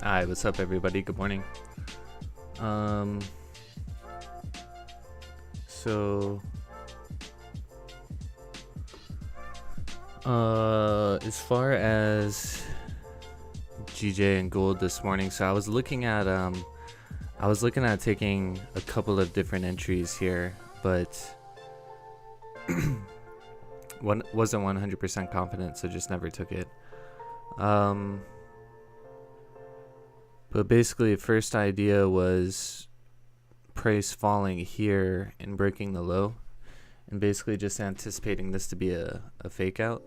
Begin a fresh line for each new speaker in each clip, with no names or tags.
Hi, what's up everybody? Good morning. So as far as GJ and gold this morning, so I was looking at taking a couple of different entries here, but wasn't 100% confident, so just never took it. But basically, the first idea was price falling here and breaking the low, and basically just anticipating this to be a fake out,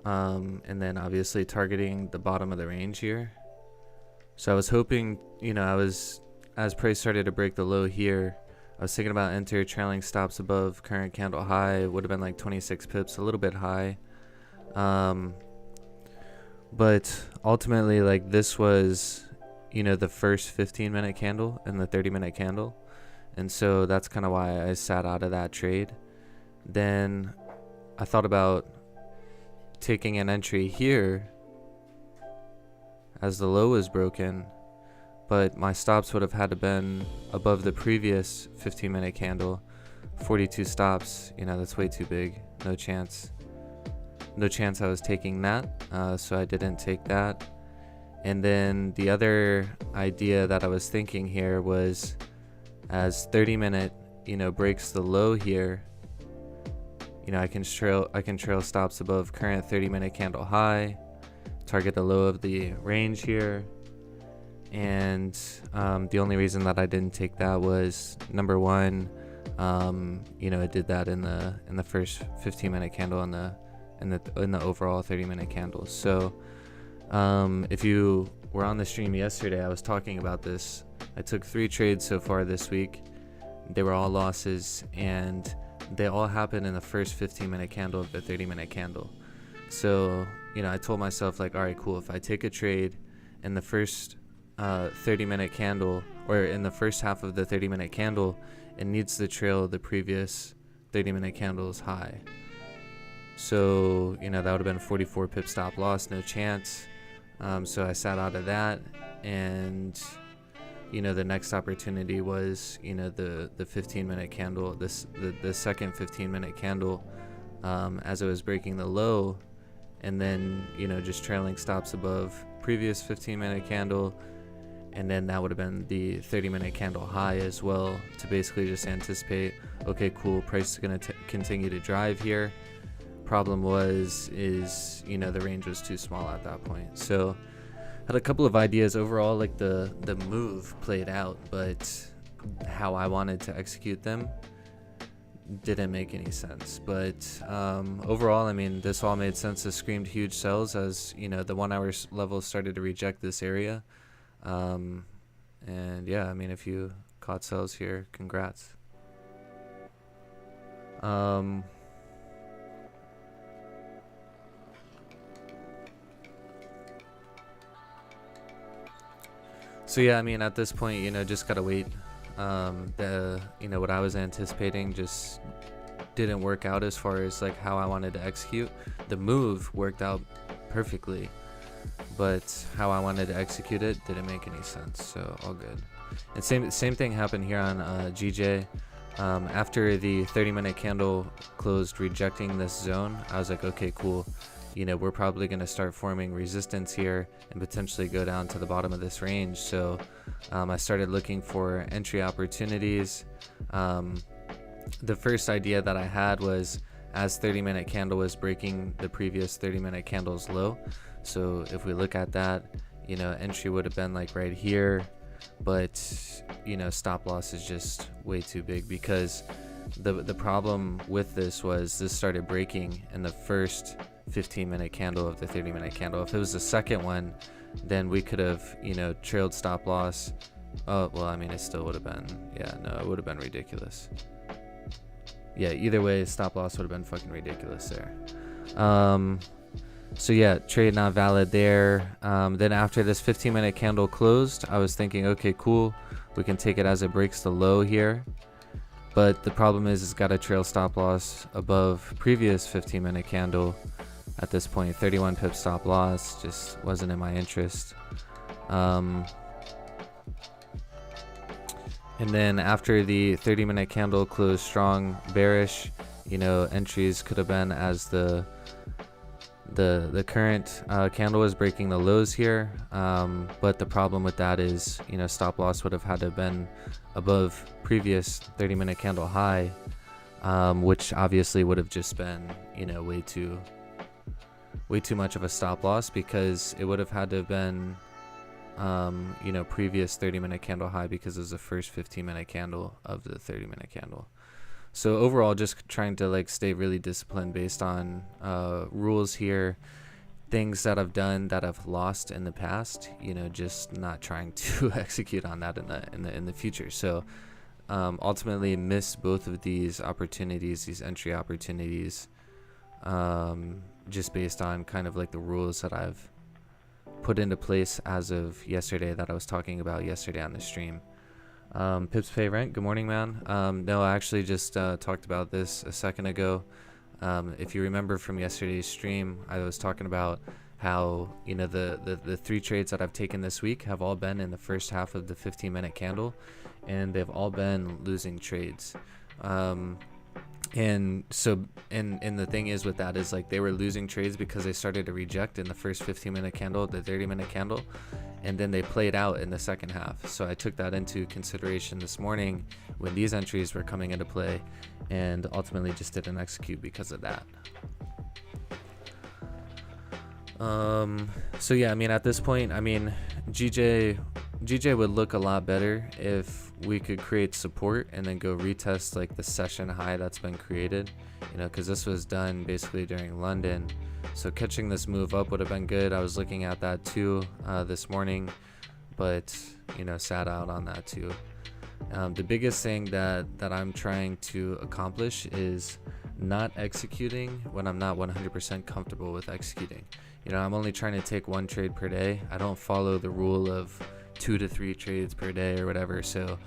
and then obviously targeting the bottom of the range here. So I was hoping, as price started to break the low here, I was thinking about enter trailing stops above current candle high. It would have been like 26 pips, a little bit high. But ultimately, like, this was, the first 15-minute candle and the 30-minute candle. And so that's kind of why I sat out of that trade. Then I thought about taking an entry here as the low was broken, but my stops would have had to been above the previous 15-minute candle. 42 stops, that's way too big. No chance I was taking that, so I didn't take that. And then the other idea that I was thinking here was, as 30-minute breaks the low here, I can trail stops above current 30-minute candle high, target the low of the range here. And the only reason that I didn't take that was, number one, I did that in the first 15-minute candle in the overall 30-minute candles. So if you were on the stream yesterday, I was talking about this. I took 3 trades so far this week. They were all losses, and they all happened in the first 15-minute candle of the 30-minute candle. So I told myself, like, all right, cool, if I take a trade in the first 30-minute candle, or in the first half of the 30-minute candle, it needs to trail the previous 30-minute candle's high. So that would have been 44 pip stop loss, no chance. So I sat out of that, and the next opportunity was the 15-minute candle, the second 15-minute candle, as it was breaking the low, and then just trailing stops above previous 15-minute candle, and then that would have been the 30-minute candle high as well, to basically just anticipate, okay, cool, price is going to continue to drive here. Problem is the range was too small at that point. So had a couple of ideas overall. Like, the move played out, but how I wanted to execute them didn't make any sense. But overall, I mean, this all made sense. This screamed huge sells as the 1 hour level started to reject this area, and yeah, I mean, if you caught sells here, congrats. So yeah, I mean, at this point, just gotta wait. What I was anticipating just didn't work out as far as like how I wanted to execute. The move worked out perfectly, but how I wanted to execute it didn't make any sense. So all good. And same thing happened here on GJ. After the 30-minute candle closed rejecting this zone, I was like, okay, cool. We're probably going to start forming resistance here and potentially go down to the bottom of this range. So I started looking for entry opportunities. The first idea that I had was, as 30-minute candle was breaking the previous 30-minute candle's low. So if we look at that, entry would have been like right here. But, stop loss is just way too big, because the problem with this was this started breaking in the first 15-minute candle of the 30-minute candle. If it was the second one, then we could have trailed stop loss. Oh well, I mean, it still would have been, it would have been ridiculous. Yeah, either way, stop loss would have been fucking ridiculous there. So yeah, trade not valid there. Then after this 15-minute candle closed, I was thinking, okay, cool, we can take it as it breaks the low here. But the problem is, it's got a trail stop loss above previous 15-minute candle. At this point, 31 pip stop loss just wasn't in my interest. And then after the 30-minute candle closed strong bearish, entries could have been as the current candle is breaking the lows here, but the problem with that is stop loss would have had to have been above previous 30-minute candle high, which obviously would have just been way too much of a stop loss, because it would have had to have been previous 30-minute candle high, because it was the first 15-minute candle of the 30-minute candle. So overall, just trying to stay really disciplined based on rules here, things that I've done that I've lost in the past, just not trying to execute on that in the future. So ultimately missed both of these opportunities, these entry opportunities, just based on kind of the rules that I've put into place as of yesterday, that I was talking about yesterday on the stream. Pips pay rent. Good morning, man. No, I actually just talked about this a second ago. If you remember from yesterday's stream, I was talking about how the 3 trades that I've taken this week have all been in the first half of the 15-minute candle, and they've all been losing trades. And so and the thing is with that is they were losing trades because they started to reject in the first 15-minute candle, the 30-minute candle, and then they played out in the second half. So I took that into consideration this morning when these entries were coming into play, and ultimately just didn't execute because of that. So yeah, at this point, GJ would look a lot better if we could create support and then go retest the session high that's been created, because this was done basically during London. So catching this move up would have been good. I was looking at that too this morning, but sat out on that too. The biggest thing that I'm trying to accomplish is not executing when I'm not 100% comfortable with executing. I'm only trying to take 1 trade per day. I don't follow the rule of 2 to 3 trades per day or whatever. So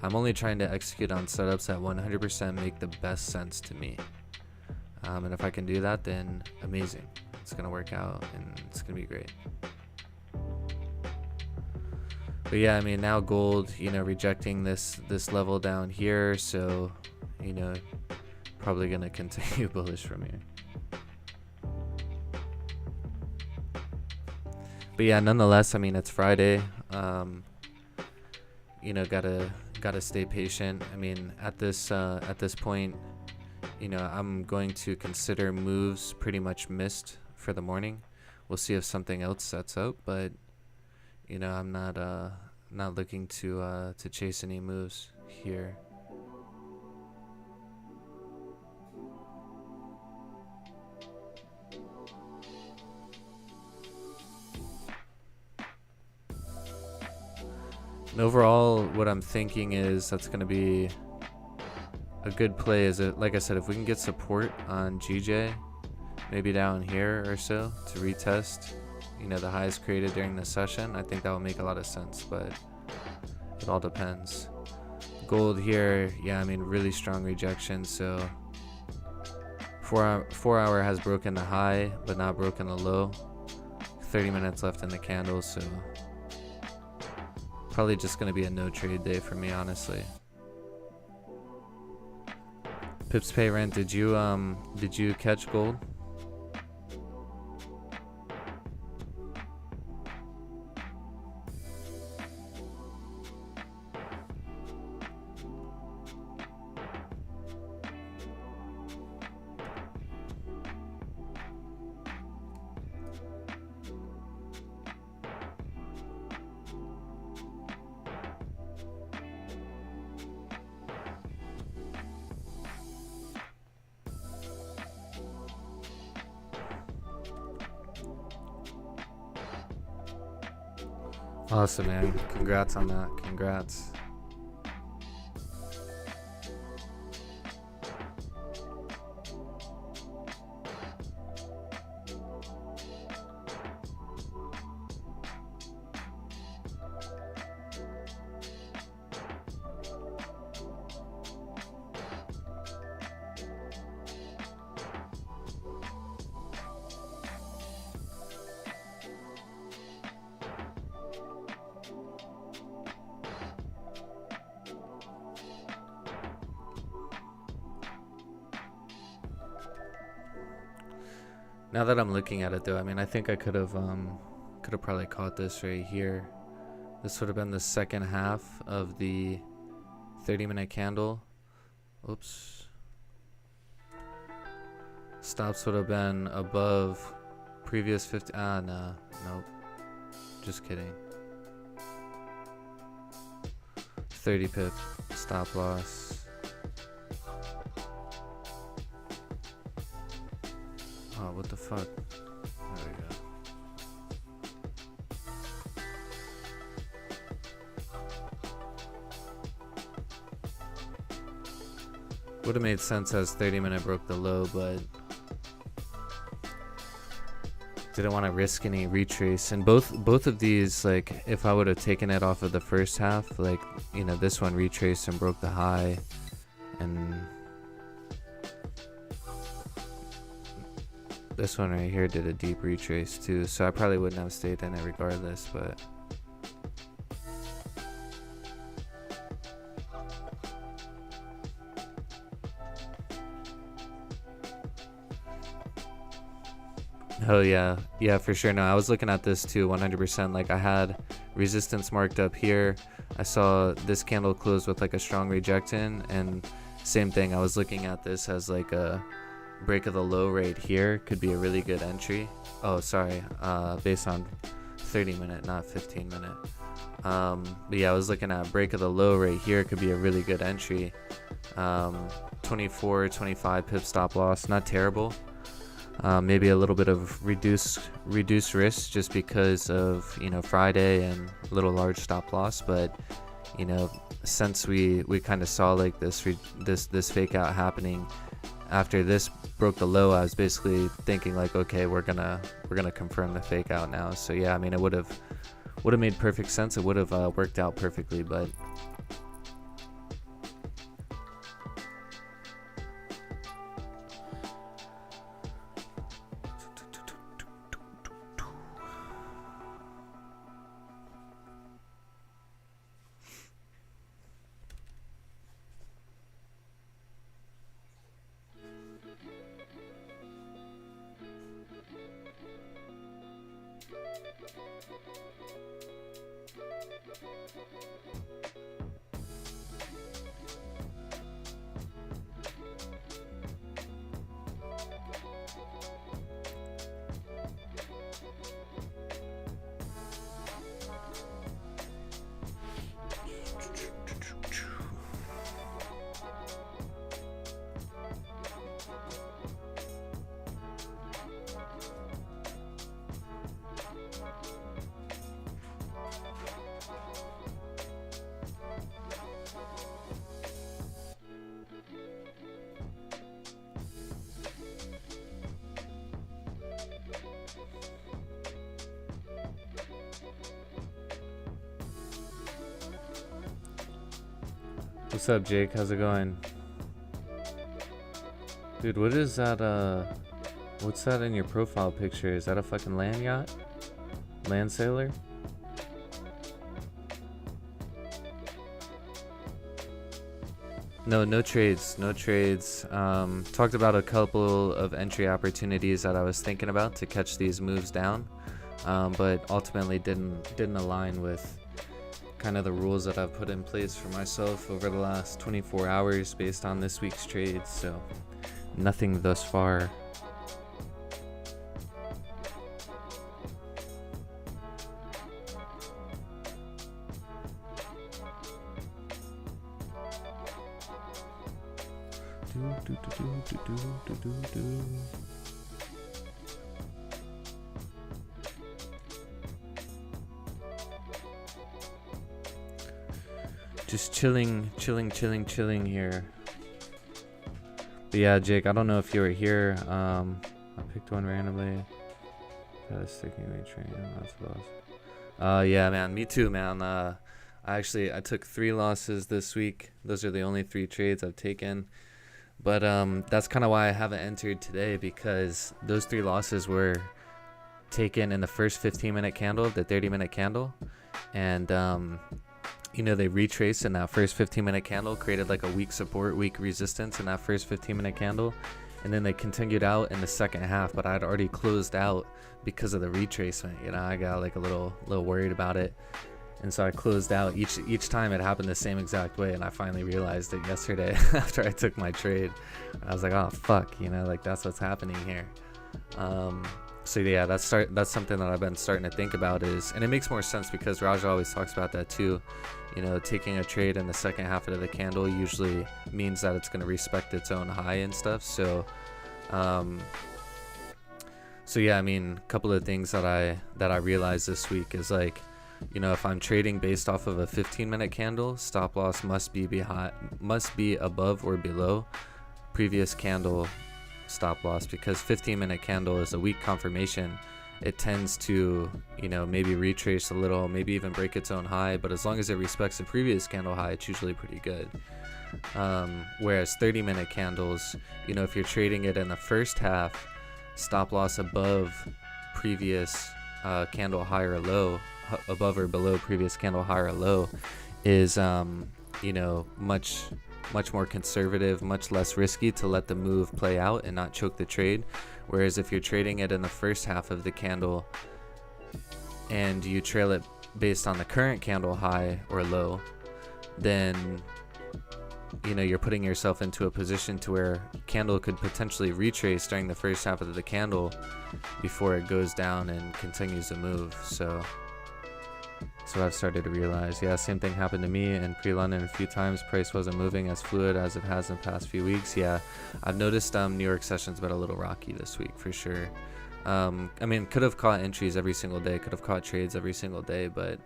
I'm only trying to execute on setups that 100% make the best sense to me. And if I can do that, then amazing. It's going to work out and it's going to be great. But yeah, now gold, rejecting this level down here. So, probably going to continue bullish from here. But yeah, nonetheless, it's Friday. Gotta stay patient. At this point, I'm going to consider moves pretty much missed for the morning. We'll see if something else sets up, but I'm not looking to chase any moves here. And overall, what I'm thinking is that's going to be a good play. Is it, like I said, if we can get support on GJ, maybe down here or so, to retest, the highs created during the session, I think that would make a lot of sense, but it all depends. Gold here, yeah, really strong rejection. So 4 hour has broken the high, but not broken the low. 30 minutes left in the candle, so probably just going to be a no trade day for me, honestly. Pips pay rent. Did you catch gold? Awesome, man. Congrats on that. Congrats. Now that I'm looking at it though, I mean, I think I could have probably caught this right here. This would have been the second half of the 30-minute candle. Oops. Stops would have been above previous 50. No, nope. Just kidding. 30 pip stop loss. Oh, what the fuck? There we go. Would have made sense as 30-minute broke the low, but didn't want to risk any retrace. And both of these, like, if I would have taken it off of the first half, like, you know, this one retraced and broke the high, and this one right here did a deep retrace too, so I probably wouldn't have stayed in it regardless. But oh yeah, for sure. No, I was looking at this too, 100%. Like, I had resistance marked up here. I saw this candle close with like a strong rejection, and same thing, I was looking at this as like a break of the low right here could be a really good entry. Oh, sorry, based on 30-minute, not 15-minute. But yeah, I was looking at break of the low right here could be a really good entry. 24, 25 pip stop loss, not terrible. Maybe a little bit of reduced risk just because of, you know, Friday and a little large stop loss. But, you know, since we kind of saw like this fake out happening after this broke the low, I was basically thinking like, okay, we're gonna confirm the fake out now. So yeah, I mean, it would have made perfect sense. It would have worked out perfectly, but what's up, Jake? How's it going? Dude, what is that, what's that in your profile picture? Is that a fucking land yacht? Land sailor? No trades. Talked about a couple of entry opportunities that I was thinking about to catch these moves down, but ultimately didn't align with kind of the rules that I've put in place for myself over the last 24 hours based on this week's trades. So nothing thus far. Just chilling here. But yeah, Jake, I don't know if you were here. I picked one randomly. Got a sticky weight train. That's lost. Yeah, man, me too, man. I took 3 losses this week. Those are the only 3 trades I've taken. But that's kind of why I haven't entered today, because those 3 losses were taken in the first 15-minute candle, the 30-minute candle, and you know, they retraced in that first 15-minute candle, created like a weak support, weak resistance in that first 15-minute candle, and then they continued out in the second half, but I'd already closed out because of the retracement. You know, I got like a little worried about it, and so I closed out. Each time it happened the same exact way, and I finally realized it yesterday after I took my trade. I was like, oh fuck, you know, like that's what's happening here. So yeah, that's something that I've been starting to think about is, and it makes more sense because Raja always talks about that too. You know, taking a trade in the second half of the candle usually means that it's going to respect its own high and stuff. So, so yeah, I mean, a couple of things that I realized this week is like, you know, if I'm trading based off of a 15-minute candle, stop loss must be above or below previous candle stop loss, because 15-minute candle is a weak confirmation. It tends to, you know, maybe retrace a little, maybe even break its own high, but as long as it respects the previous candle high, it's usually pretty good. Whereas 30-minute candles, you know, if you're trading it in the first half, stop loss above previous candle high or low, above or below previous candle high or low, is you know, much more conservative, much less risky to let the move play out and not choke the trade. Whereas if you're trading it in the first half of the candle and you trail it based on the current candle high or low, then, you know, you're putting yourself into a position to where candle could potentially retrace during the first half of the candle before it goes down and continues to move. So I've started to realize, yeah, same thing happened to me in pre-London a few times. Price wasn't moving as fluid as it has in the past few weeks. Yeah, I've noticed New York session's been a little rocky this week for sure. I mean, could have caught entries every single day, could have caught trades every single day, but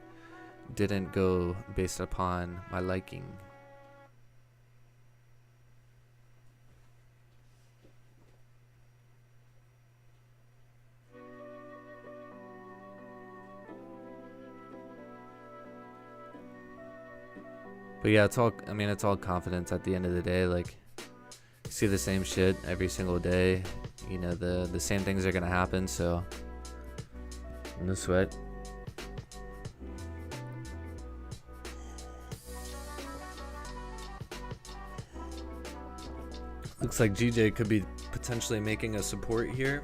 didn't go based upon my liking. But yeah, it's all confidence at the end of the day. Like, you see the same shit every single day. You know, the same things are gonna happen, so no sweat. Looks like GJ could be potentially making a support here.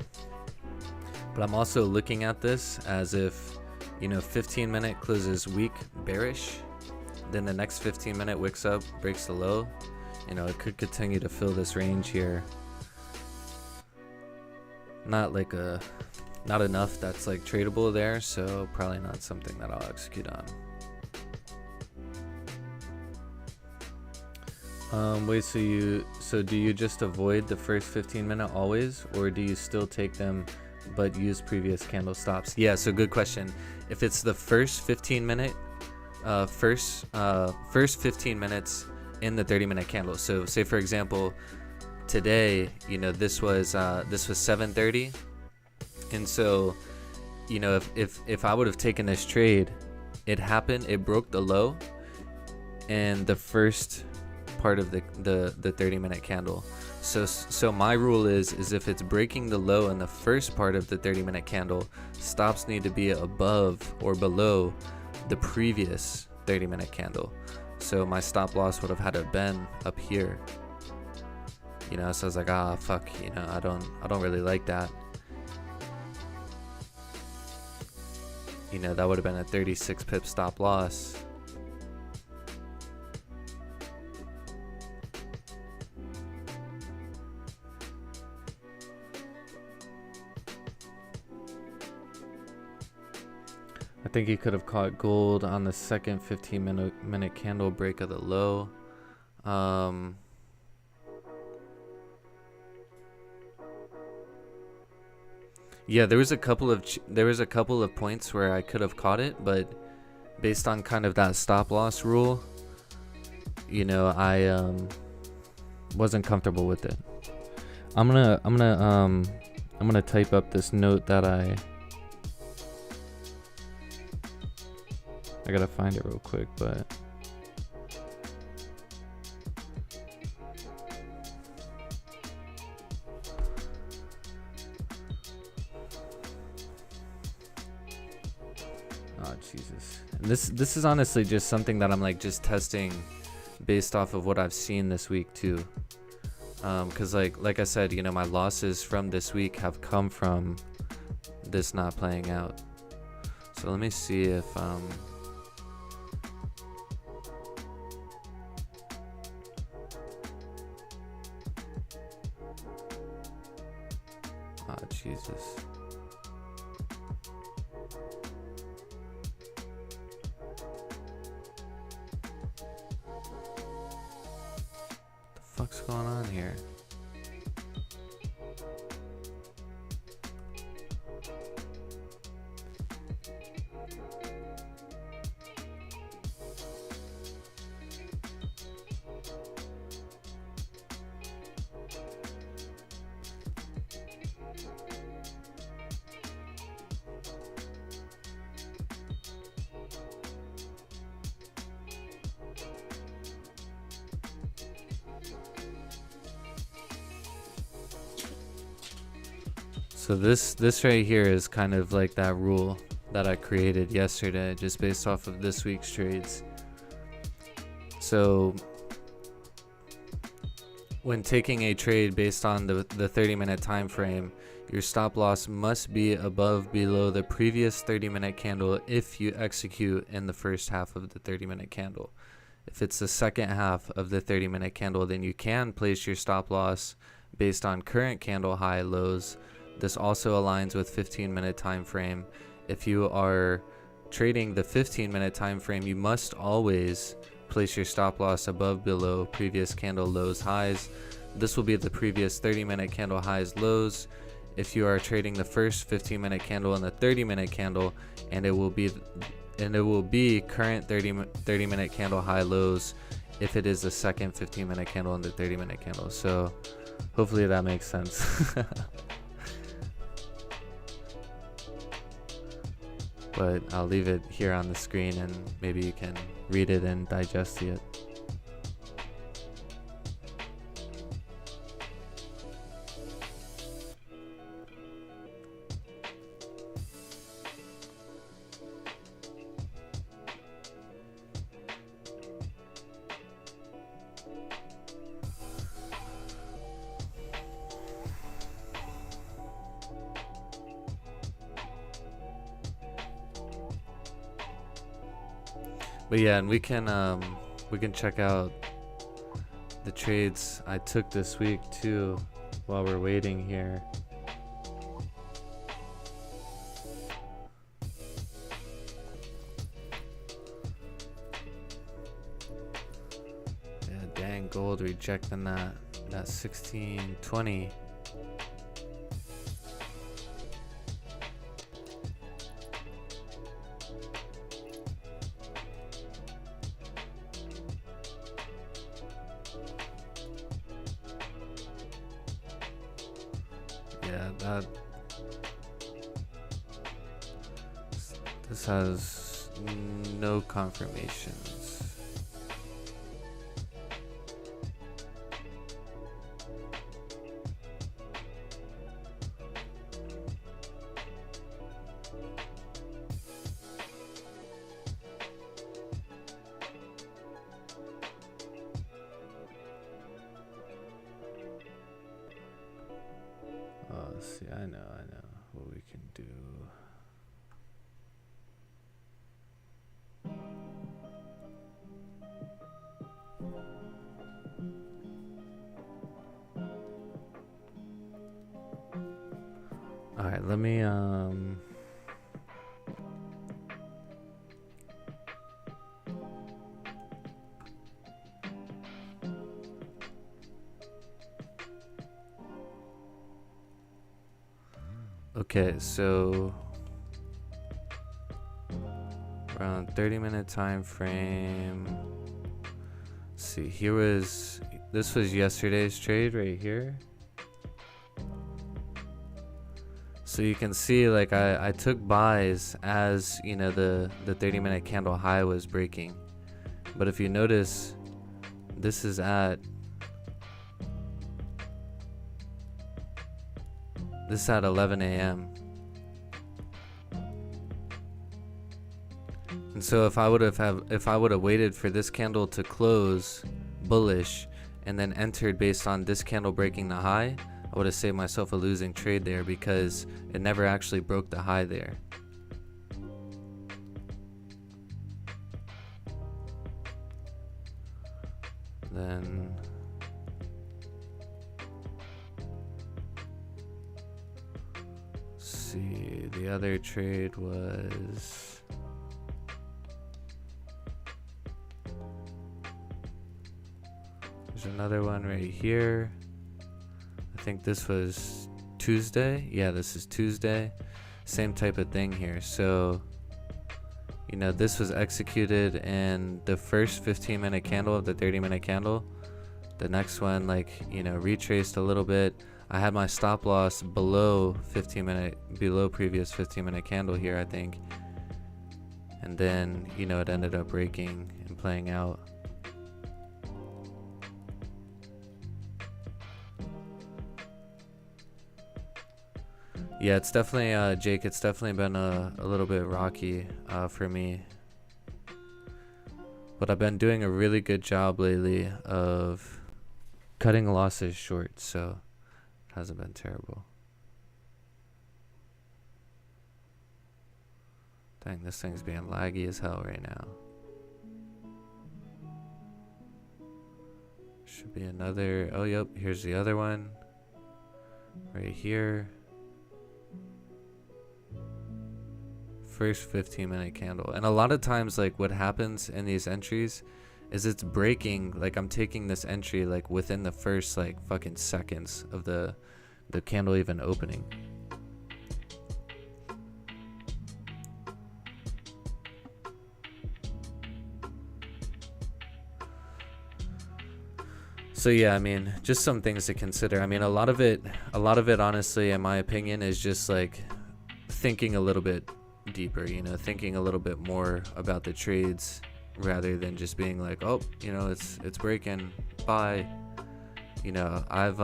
But I'm also looking at this as if, you know, 15-minute closes weak, bearish. Then the next 15-minute wicks up, breaks the low. You know, it could continue to fill this range here. Not enough that's like tradable there, so probably not something that I'll execute on. Wait, so do you just avoid the first 15-minute always, or do you still take them but use previous candle stops? Yeah, so good question. If it's the first 15-minute, first 15 minutes in the 30-minute candle. So say for example, today, you know, this was 7:30, and so, you know, if I would have taken this trade, it broke the low and the first part of the 30-minute candle. So my rule is if it's breaking the low in the first part of the 30-minute candle, stops need to be above or below the previous 30-minute candle. So my stop loss would have had to been up here, you know. So I was like, fuck, you know, I don't really like that. You know, that would have been a 36 pip stop loss. I think he could have caught gold on the second 15-minute candle break of the low. Yeah, there was a couple of points where I could have caught it, but based on kind of that stop loss rule, you know, I wasn't comfortable with it. I'm gonna type up this note that I gotta find it real quick, but oh Jesus. And this is honestly just something that I'm like just testing based off of what I've seen this week too. because like I said, you know, my losses from this week have come from this not playing out. So let me see if oh Jesus. What's going on here? So this right here is kind of like that rule that I created yesterday, just based off of this week's trades. So when taking a trade based on the 30-minute time frame, your stop loss must be above below the previous 30-minute candle if you execute in the first half of the 30-minute candle. If it's the second half of the 30-minute candle, then you can place your stop loss based on current candle high lows. This also aligns with 15-minute time frame. If you are trading the 15-minute time frame, you must always place your stop loss above below previous candle lows highs. This will be the previous 30-minute candle highs lows. If you are trading the first 15-minute candle and the 30-minute candle, and it will be current 30-minute candle high lows if it is the second 15-minute candle and the 30-minute candle. So hopefully that makes sense. But I'll leave it here on the screen and maybe you can read it and digest it. But yeah, and we can check out the trades I took this week too while we're waiting here. Yeah, dang, gold rejecting that 1620. Yeah, this has no confirmations. See, I know what we can do. All right, let me okay, so around 30-minute time frame. Let's see, this was yesterday's trade right here. So you can see, like, I took buys as, you know, the 30-minute candle high was breaking. But if you notice, this is at 11 a.m. And so if I would have waited for this candle to close bullish and then entered based on this candle breaking the high, I would have saved myself a losing trade there because it never actually broke the high there. Then see, the other trade was there's another one right here. I think this was Tuesday. Yeah, this is Tuesday. Same type of thing here. So, you know, this was executed in the first 15-minute candle of the 30-minute candle. The next one, like, you know, retraced a little bit. I had my stop loss below previous 15-minute candle here, I think. And then, you know, it ended up breaking and playing out. Yeah, it's definitely, Jake, it's definitely been a little bit rocky for me. But I've been doing a really good job lately of cutting losses short, so it hasn't been terrible. Dang, this thing's being laggy as hell right now. Should be another, oh yep, here's the other one. Right here. First 15-minute candle. And a lot of times, like, what happens in these entries is it's breaking, like, I'm taking this entry like within the first like fucking seconds of the candle even opening. So yeah, I mean, just some things to consider. I mean, a lot of it honestly, in my opinion, is just like thinking a little bit deeper, you know, thinking a little bit more about the trades rather than just being like, oh, you know, it's breaking, bye. You know, I've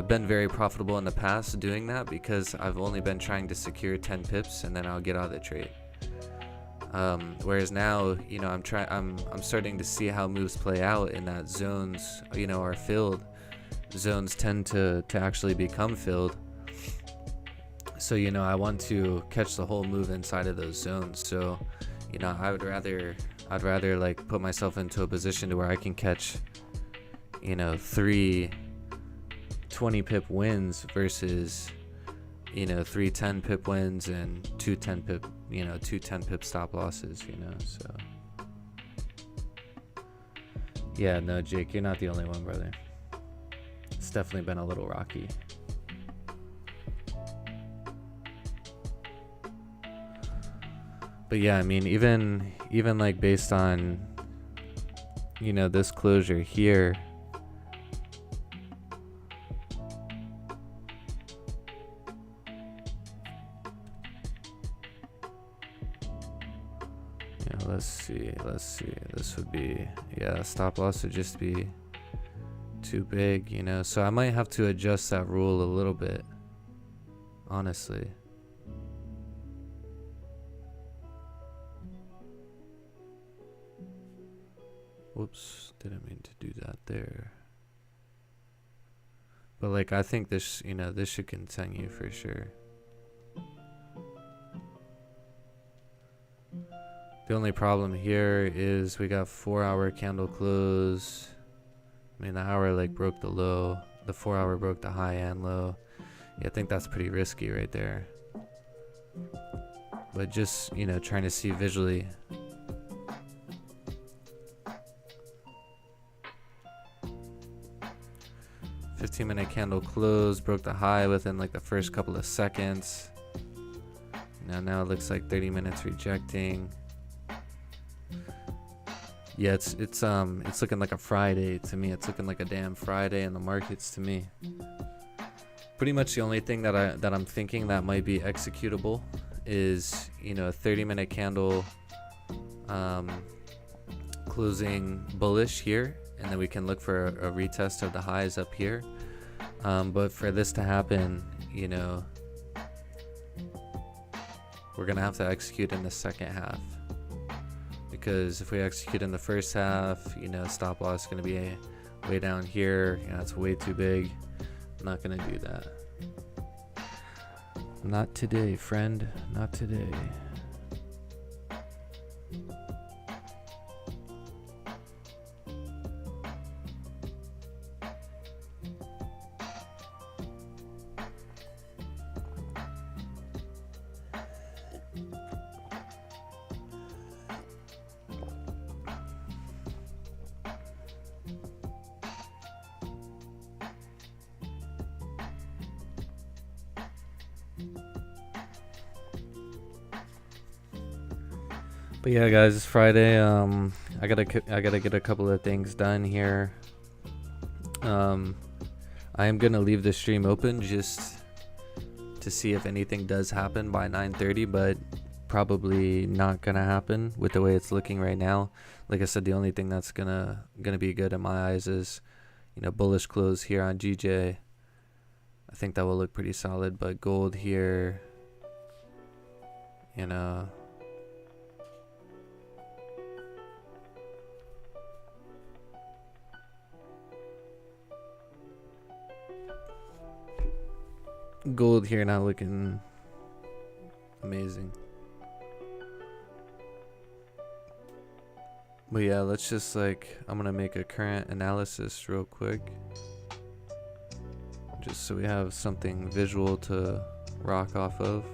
been very profitable in the past doing that because I've only been trying to secure 10 pips and then I'll get out of the trade. Whereas now, you know, I'm starting to see how moves play out in that zones, you know, are filled. Zones tend to actually become filled. So, you know, I want to catch the whole move inside of those zones. So, you know, I'd rather like put myself into a position to where I can catch, you know, 3 20 pip wins versus, you know, 3 10 pip wins and 2 10 pip, you know, 2 10 pip stop losses, you know. So yeah, no, Jake, you're not the only one, brother. It's definitely been a little rocky. But yeah, I mean, even like based on, you know, this closure here, yeah, let's see, this would be, yeah, stop loss would just be too big, you know, so I might have to adjust that rule a little bit, honestly. Whoops, didn't mean to do that there. But like, I think this, you know, this should continue for sure. The only problem here is we got 4-hour candle close. I mean, the hour like broke the low, the 4-hour broke the high and low. Yeah, I think that's pretty risky right there. But just, you know, trying to see visually. 15-minute candle close, broke the high within like the first couple of seconds. Now it looks like 30 minutes rejecting. Yeah, it's looking like a Friday to me. It's looking like a damn Friday in the markets to me. Pretty much the only thing that I'm thinking that might be executable is, you know, a 30-minute candle closing bullish here, and then we can look for a retest of the highs up here. But for this to happen, you know, we're gonna have to execute in the second half, because if we execute in the first half, you know, stop loss is gonna be way down here, you know, it's way too big. I'm not gonna do that. Not today, friend. Not today. But yeah, guys, it's Friday. I gotta get a couple of things done here. I am gonna leave the stream open just to see if anything does happen by 9:30, but probably not gonna happen with the way it's looking right now. Like I said, the only thing that's gonna be good in my eyes is, you know, bullish close here on GJ. I think that will look pretty solid, but gold here, you know. Gold here not looking amazing. But yeah, let's just like, I'm gonna make a current analysis real quick, just so we have something visual to rock off of.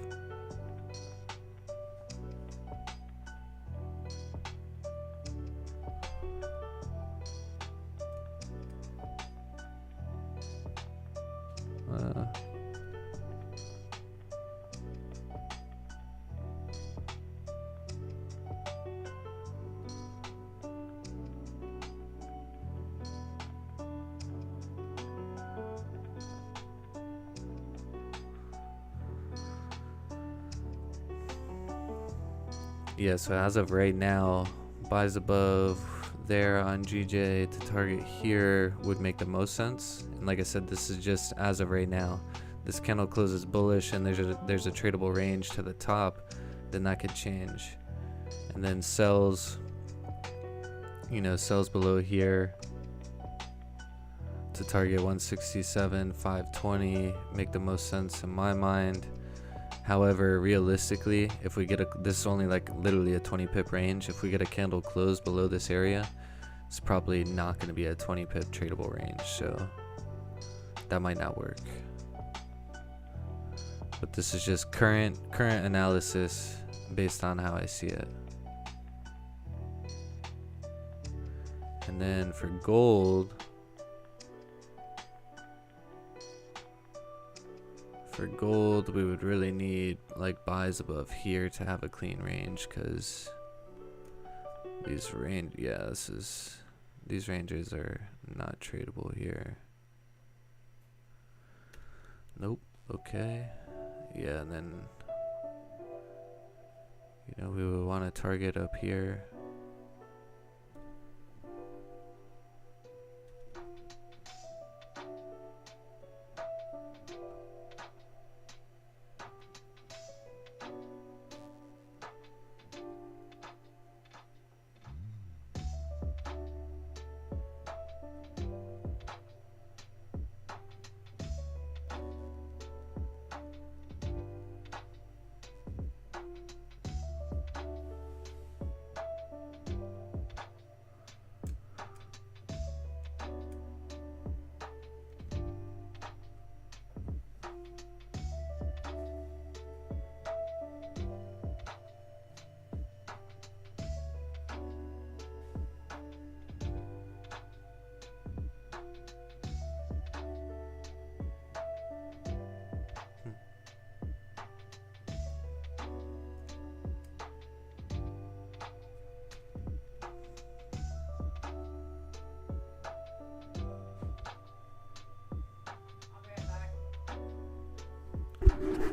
Yeah, so as of right now, buys above there on GJ to target here would make the most sense. And like I said, this is just as of right now. This candle closes bullish and there's a tradable range to the top, then that could change. And then sells, you know, sells below here to target 167, 520, make the most sense in my mind. However, realistically, if we get this is only like literally a 20 pip range. If we get a candle close below this area, it's probably not going to be a 20 pip tradable range, so that might not work. But this is just current analysis based on how I see it. And then for gold, we would really need like buys above here to have a clean range, because these ranges are not tradable here. Nope. Okay. Yeah, and then, you know, we would want to target up here.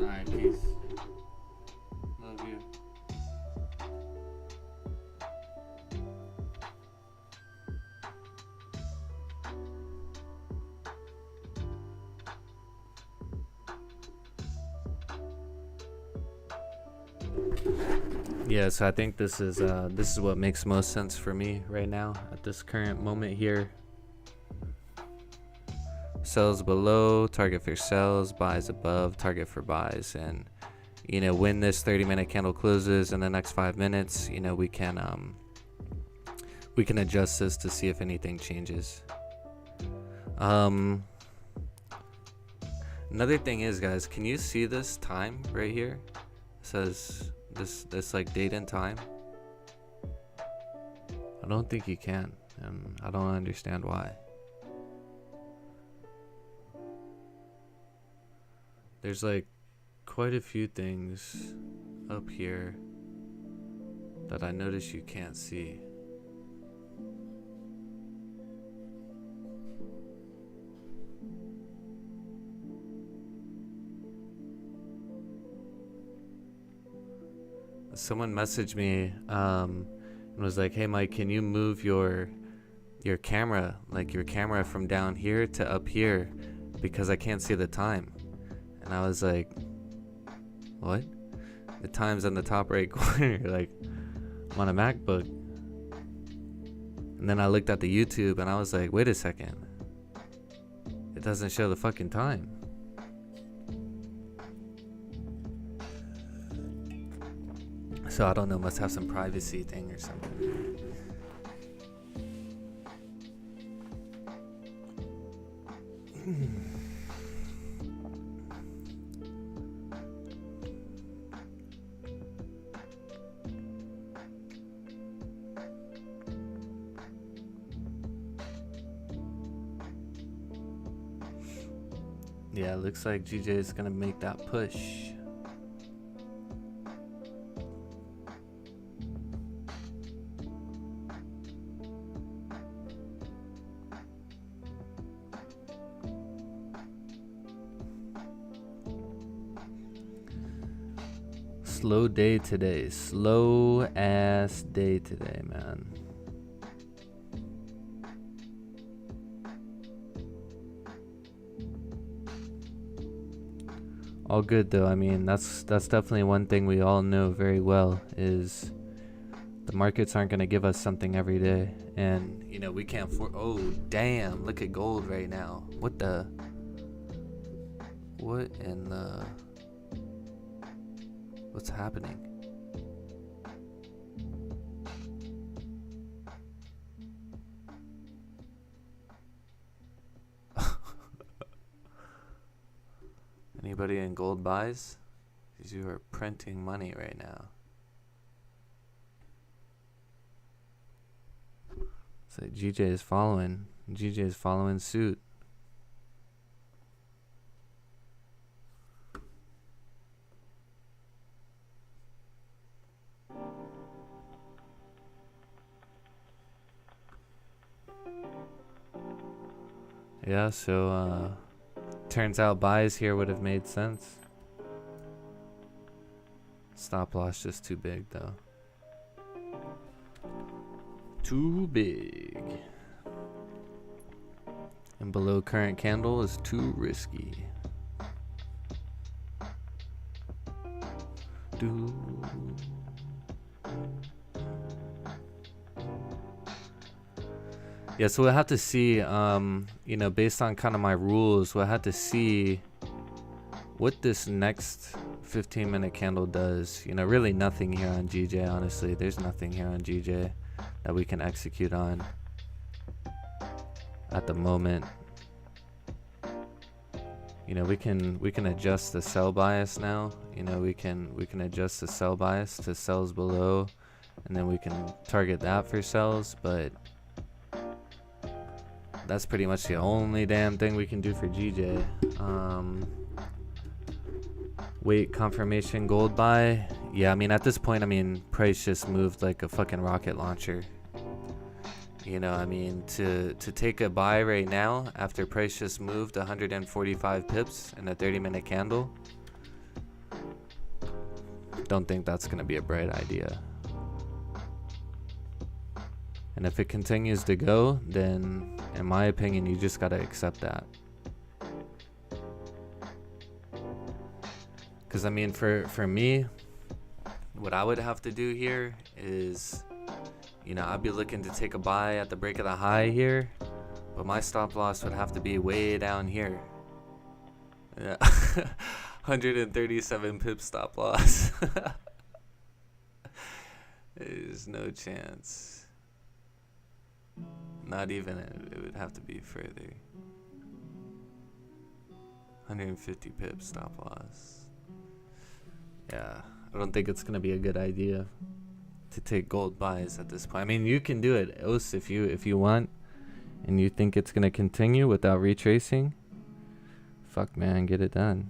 Alright, peace. Love you. Yeah, so I think this is what makes most sense for me right now at this current moment here. sells below, target for sells, buys above, target for buys. And you know, when this 30-minute candle closes in the next 5 minutes, you know, we can adjust this to see if anything changes. Another thing is, guys, can you see this time right here? It says this like date and time. I don't think you can, and I don't understand why. There's like quite a few things up here that I notice you can't see. Someone messaged me and was like, "Hey Mike, can you move your camera, like your camera from down here to up here, because I can't see the time." And I was like, "What?" The time's in the top right corner, like I'm on a MacBook. And then I looked at the YouTube and I was like, "Wait a second, it doesn't show the fucking time." So I don't know, must have some privacy thing or something. Yeah, looks like GJ is gonna make that push. Slow day today. Slow ass day today, man. All good though. I mean, that's definitely one thing we all know very well, is the markets aren't going to give us something every day. And, you know, we can't oh, damn. Look at gold right now. What in the... What's happening? Anybody in gold buys? Because you are printing money right now. So GJ is following. GJ is following suit. Yeah, so turns out buys here would have made sense. Stop loss just too big though. Too big. And below current candle is too risky. Yeah, so we'll have to see, you know, based on kind of my rules, we'll have to see what this next 15-minute candle does. You know, really nothing here on GJ, honestly. There's nothing here on GJ that we can execute on at the moment. You know, we can adjust the sell bias now. You know, we can adjust the sell bias to sells below, and then we can target that for sells, but that's pretty much the only damn thing we can do for GJ. Wait, confirmation gold buy. Yeah, I mean, at this point, I mean, price just moved like a fucking rocket launcher. You know, I mean, to take a buy right now after price just moved 145 pips in a 30-minute candle, don't think that's gonna be a bright idea. And if it continues to go, then in my opinion, you just gotta accept that. Because I mean, for me, what I would have to do here is, you know, I'd be looking to take a buy at the break of the high here, But my stop loss would have to be way down here. Yeah. 137 pip stop loss. There's no chance. Not even, it would have to be further. 150 pip stop loss. Yeah, I don't think it's gonna be a good idea to take gold buys at this point. I mean, you can do it, OS, if you want, and you think it's gonna continue without retracing. Fuck, man, get it done.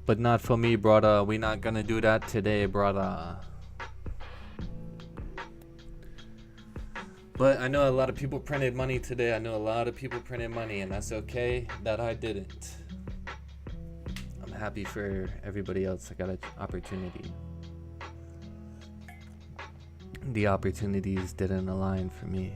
But not for me, brother. We not gonna do that today, brother. But I know a lot of people printed money today. I know a lot of people printed money, and that's okay that I didn't. I'm happy for everybody else that got an opportunity. The opportunities didn't align for me.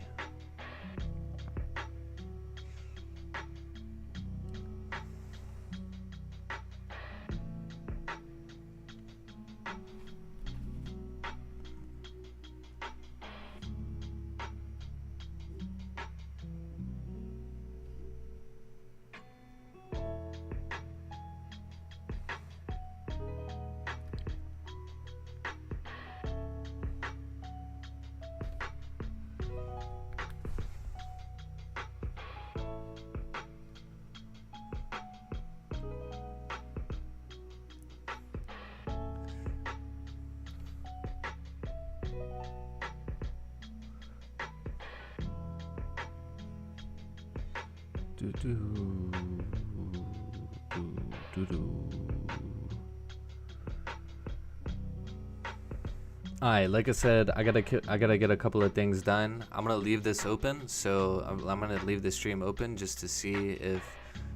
Alright, like I said, I gotta get a couple of things done. I'm gonna leave this open, so I'm gonna leave the stream open just to see if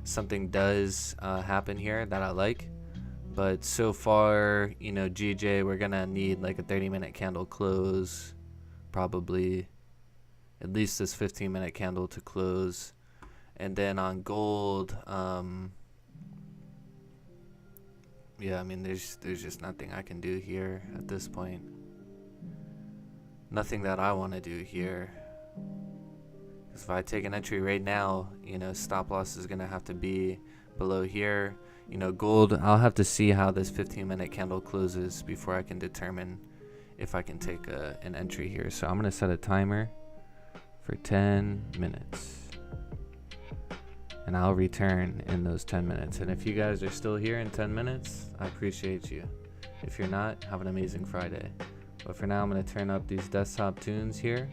something does happen here that I like. But so far, you know, GJ, we're gonna need like a 30-minute candle close, probably at least this 15-minute candle to close. And then on gold, yeah, I mean, there's just nothing I can do here at this point. Nothing that I want to do here. Because if I take an entry right now, you know, stop loss is going to have to be below here. You know, gold, I'll have to see how this 15-minute candle closes before I can determine if I can take an entry here. So I'm going to set a timer for 10 minutes. And I'll return in those 10 minutes. And if you guys are still here in 10 minutes, I appreciate you. If you're not, have an amazing Friday. But for now, I'm going to turn up these desktop tunes here.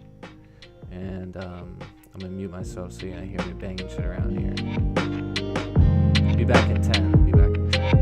And I'm going to mute myself so you don't hear me banging shit around here. Be back in 10. Be back in 10.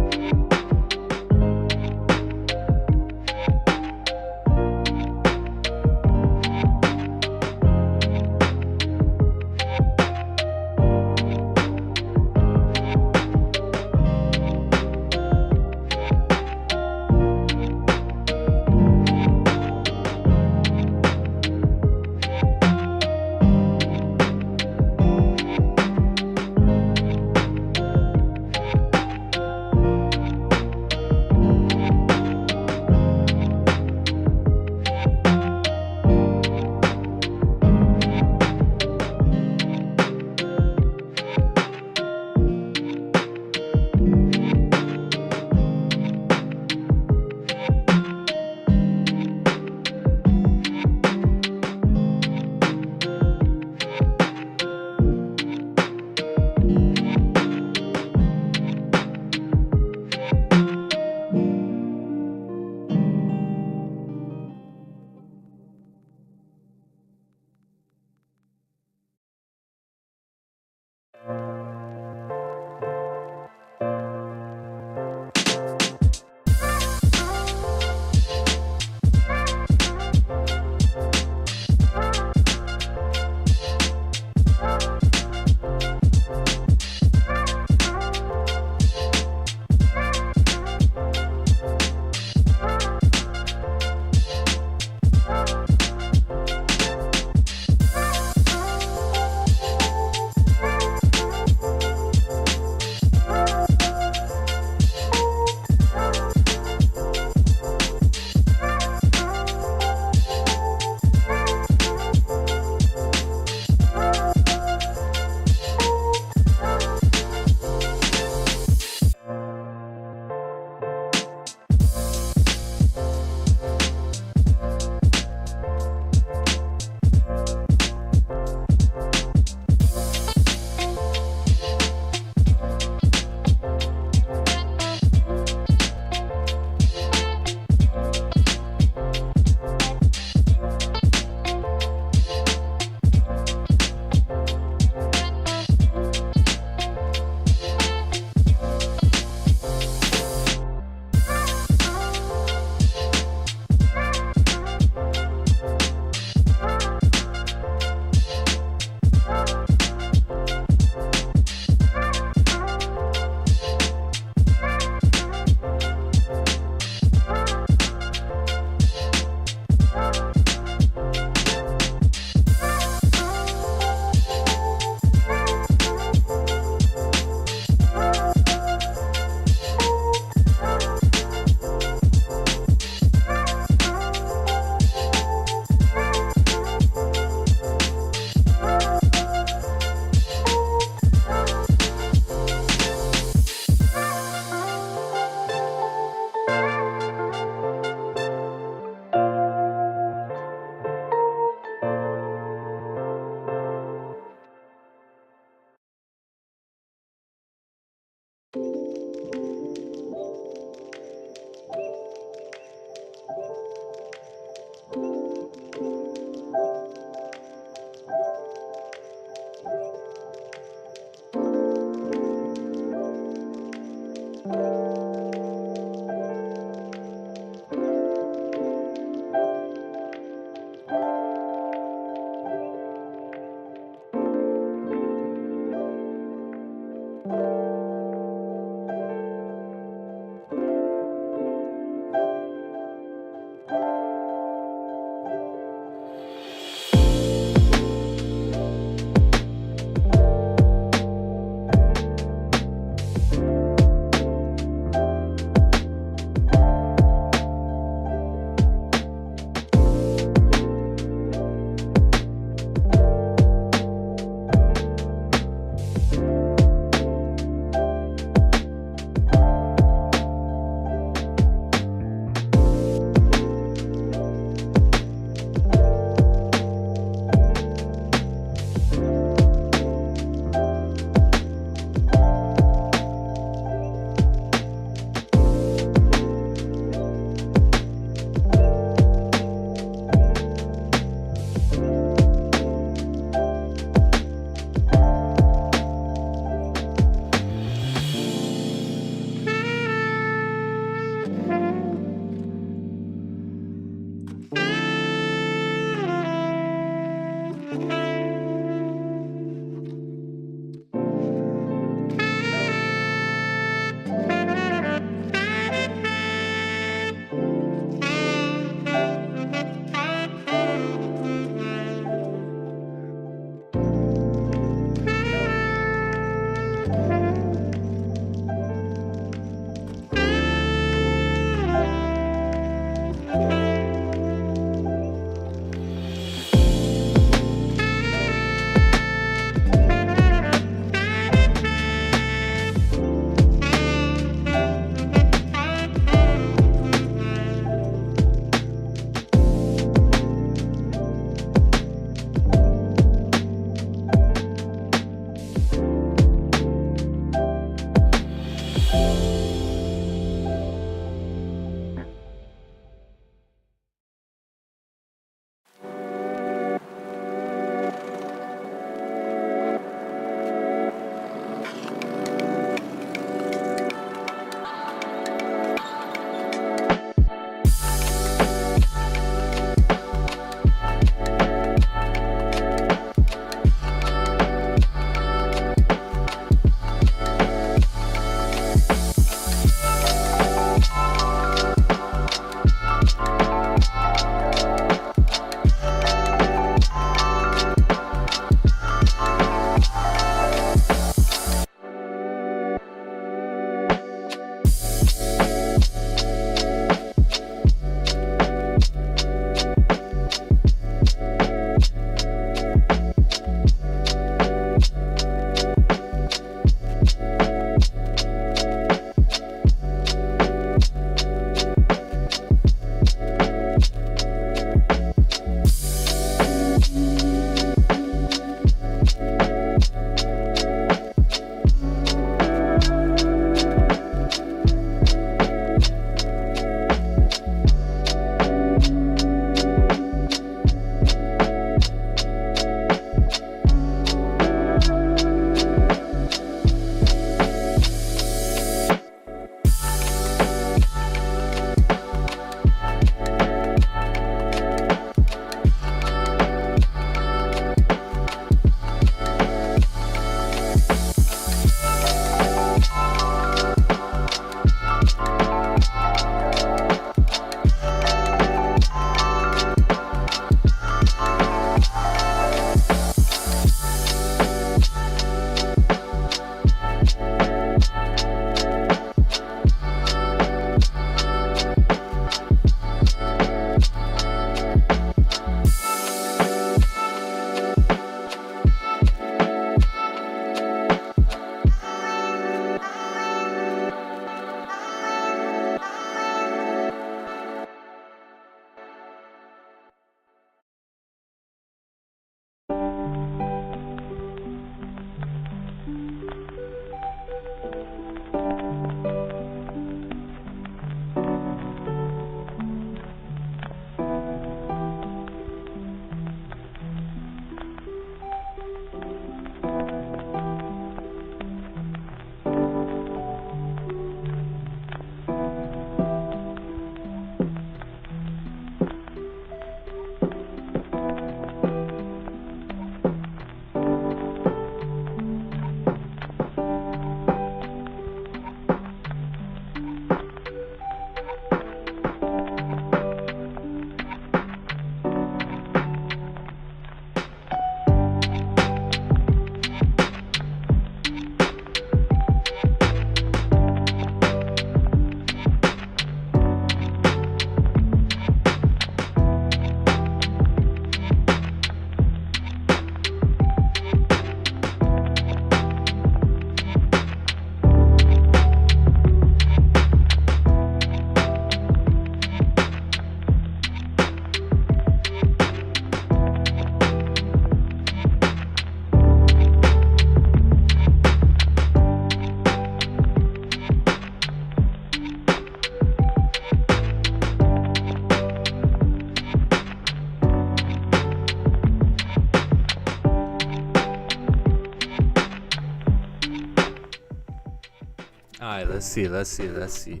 Alright, let's see.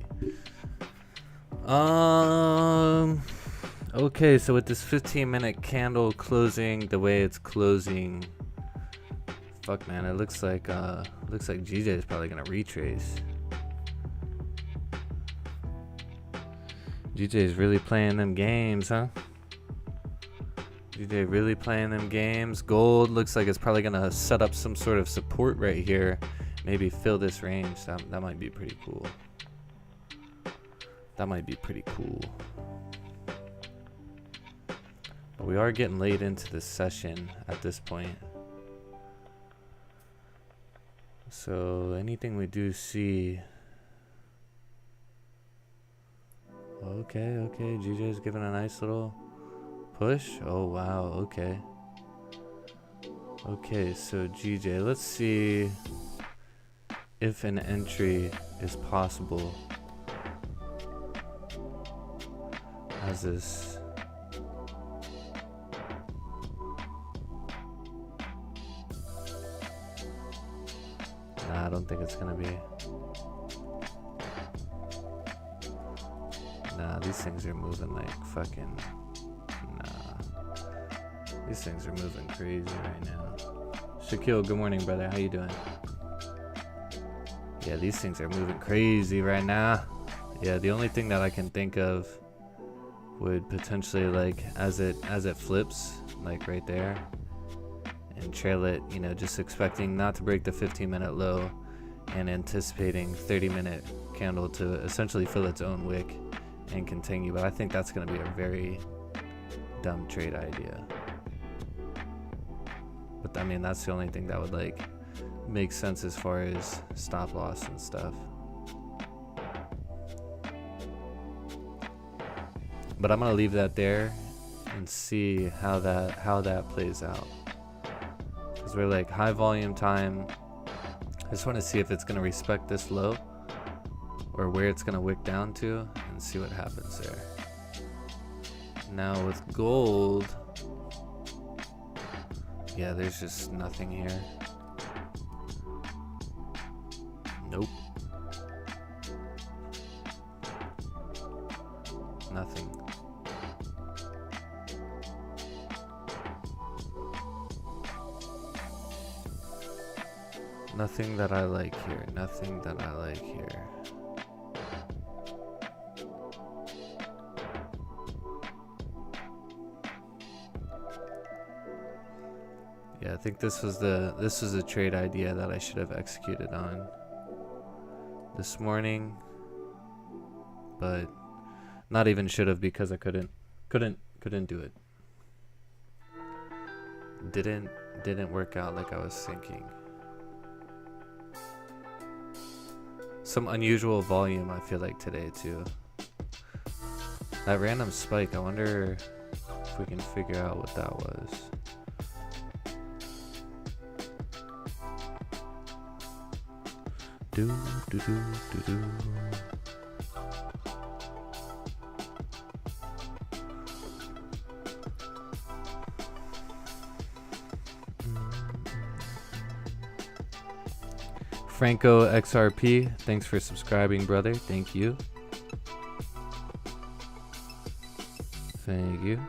Okay, so with this 15-minute candle closing the way it's closing, fuck man, it looks like GJ is probably gonna retrace. GJ is really playing them games, huh? GJ really playing them games. Gold looks like it's probably gonna set up some sort of support right here. Maybe fill this range. That might be pretty cool. That might be pretty cool. But we are getting late into the session at this point. So anything we do see. Okay, GJ's giving a nice little push. Oh wow, okay. Okay, so GJ, let's see if an entry is possible as this. Nah, I don't think it's gonna be. Nah, these things are moving like fucking. Nah, these things are moving crazy right now. Shaquille, good morning, brother. How you doing? Yeah, these things are moving crazy right now. Yeah, the only thing that I can think of would potentially, like, as it flips, like right there, and trail it, you know, just expecting not to break the 15-minute low and anticipating 30-minute candle to essentially fill its own wick and continue. But I think that's going to be a very dumb trade idea. But I mean, that's the only thing that would like make sense as far as stop loss and stuff. But I'm gonna leave that there and see how that plays out, because we're like high volume time. I just want to see if it's gonna respect this low or where it's gonna wick down to and see what happens there. Now with gold, yeah, there's just nothing here. Nope. Nothing. Nothing that I like here. Nothing that I like here. Yeah, I think this was a trade idea that I should have executed on this morning, but not even should have, because I couldn't do it. Didn't work out like I was thinking. Some unusual volume, I feel like, today too. That random spike, I wonder if we can figure out what that was. Do. Franco XRP, thanks for subscribing, brother. Thank you. Thank you.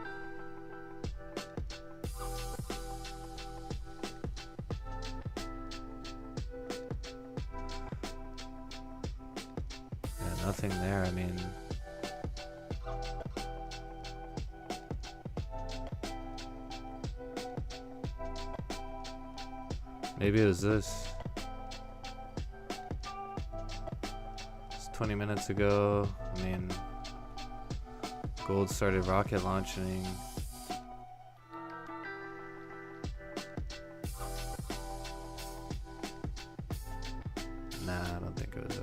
Yeah, nothing there. I mean, maybe it was this. 20 minutes ago. I mean, gold started rocket launching. Nah, I don't think it was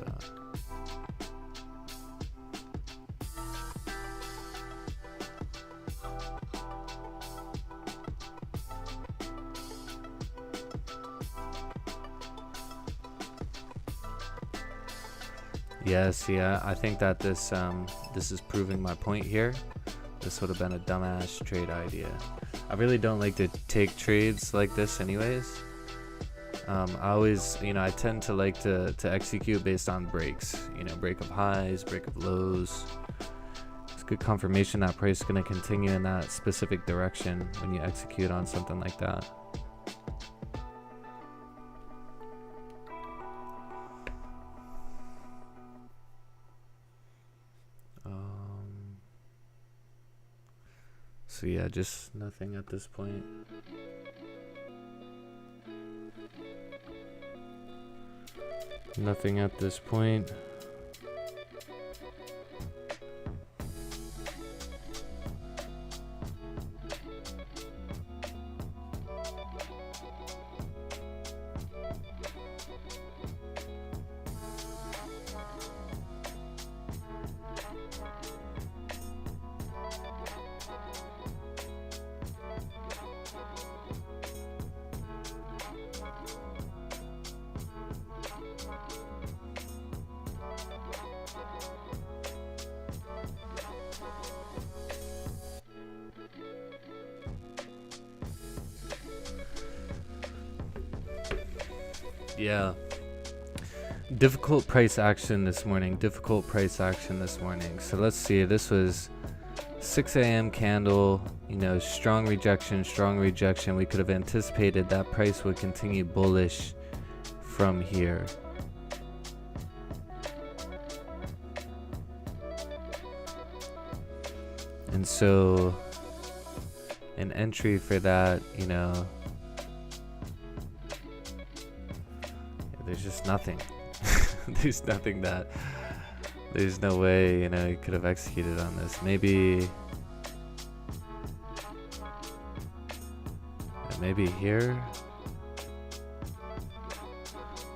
Yes, yeah, I think that this is proving my point here. This would have been a dumbass trade idea. I really don't like to take trades like this anyways. I always, I tend to like to execute based on breaks, break of highs, break of lows. It's good confirmation that price is going to continue in that specific direction when you execute on something like that. So yeah, just nothing at this point. Nothing at this point. Yeah. Difficult price action this morning. So let's see. This was 6 a.m. candle, strong rejection. We could have anticipated that price would continue bullish from here. And so an entry for that, there's just nothing. There's no way, you could have executed on this. Maybe here.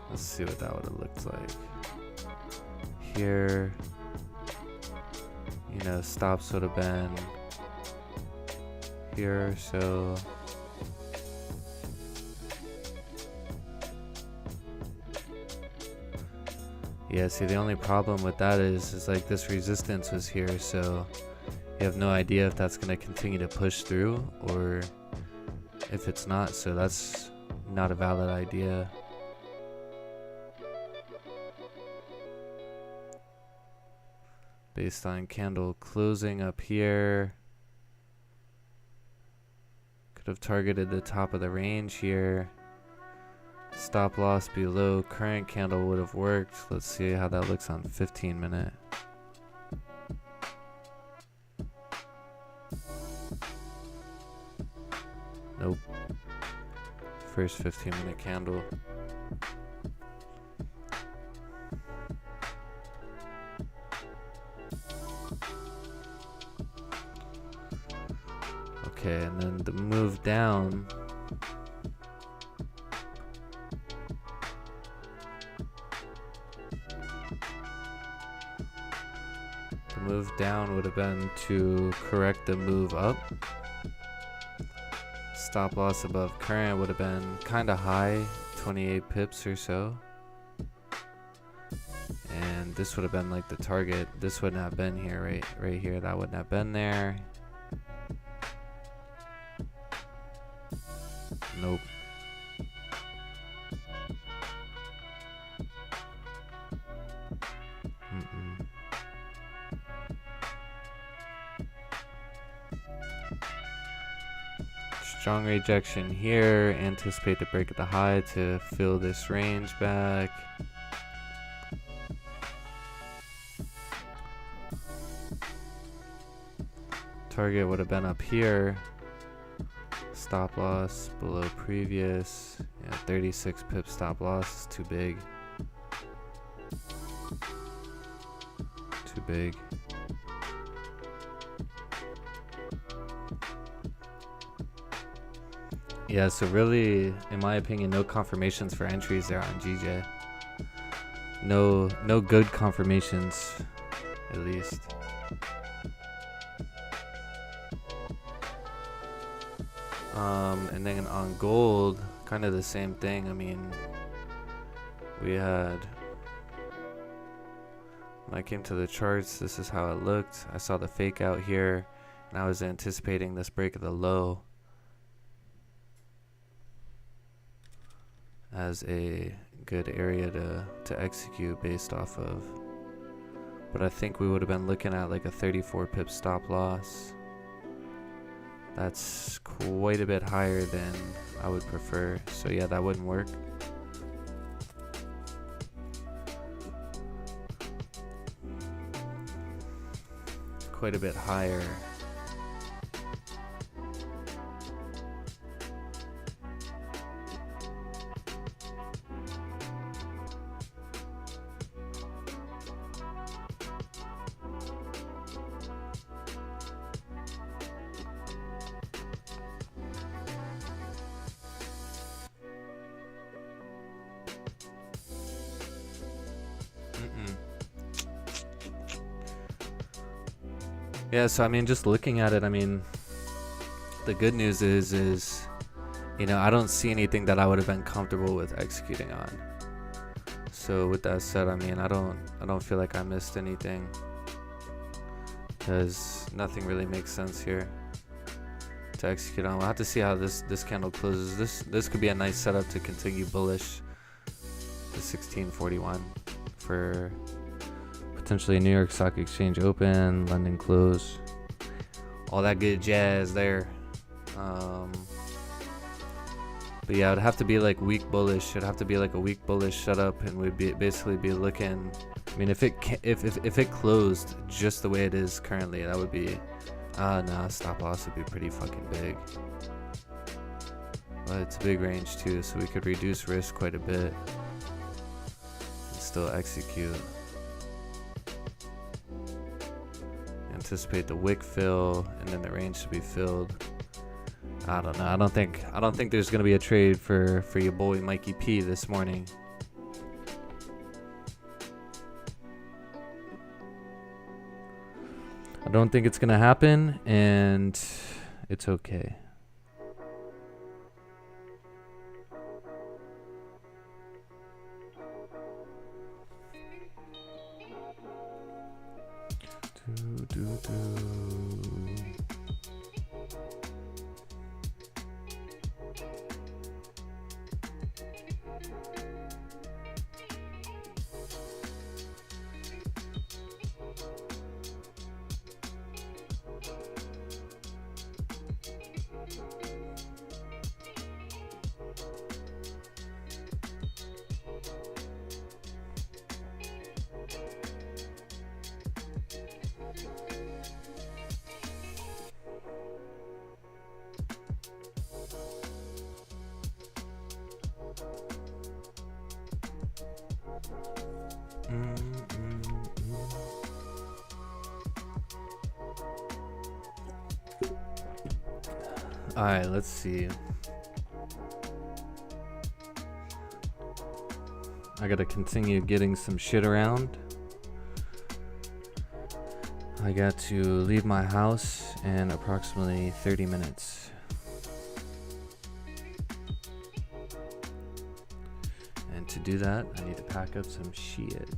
Let's see what that would have looked like. Here, stops would have been here, so yeah, see, the only problem with that is like this resistance was here, so you have no idea if that's going to continue to push through or if it's not, so that's not a valid idea. Based on candle closing up here, could have targeted the top of the range here. Stop loss below current candle would have worked. Let's see how that looks on 15-minute. Nope. First 15-minute candle. Okay, and then the move down. The move down would have been to correct the move up. Stop loss above current would have been kind of high, 28 pips or so. And this would have been like the target. This wouldn't have been here, right here. That wouldn't have been there. Nope. Strong rejection here. Anticipate the break of the high to fill this range back. Target would have been up here. Stop loss below previous. Yeah, 36 pip stop loss is too big. Too big. Yeah, so really, in my opinion, no confirmations for entries there on GJ. No good confirmations, at least. And then on gold, kind of the same thing. I mean, we had, when I came to the charts, this is how it looked. I saw the fake out here, and I was anticipating this break of the low. as a good area to execute based off of. But I think we would have been looking at like a 34 pip stop loss. That's quite a bit higher than I would prefer. So yeah, that wouldn't work. Quite a bit higher. Yeah, so I mean, just looking at it, I mean, the good news is, you know, I don't see anything that I would have been comfortable with executing on. So with that said, I mean, I don't feel like I missed anything, because nothing really makes sense here to execute on. We'll have to see how this candle closes. This could be a nice setup to continue bullish to 1641 for potentially New York Stock Exchange open, London close, all that good jazz there. But yeah, it'd have to be like weak bullish. It'd have to be like a weak bullish setup, and we'd basically be looking. I mean, if it closed just the way it is currently, that would be nah, stop loss would be pretty fucking big. But it's a big range too, so we could reduce risk quite a bit and still execute. Anticipate the wick fill, and then the range to be filled. I don't know. I don't think there's gonna be a trade for your boy Mikey P this morning. I don't think it's gonna happen, and it's okay. All right, let's see. I gotta continue getting some shit around. I got to leave my house in approximately 30 minutes. And to do that, I need to pack up some shit.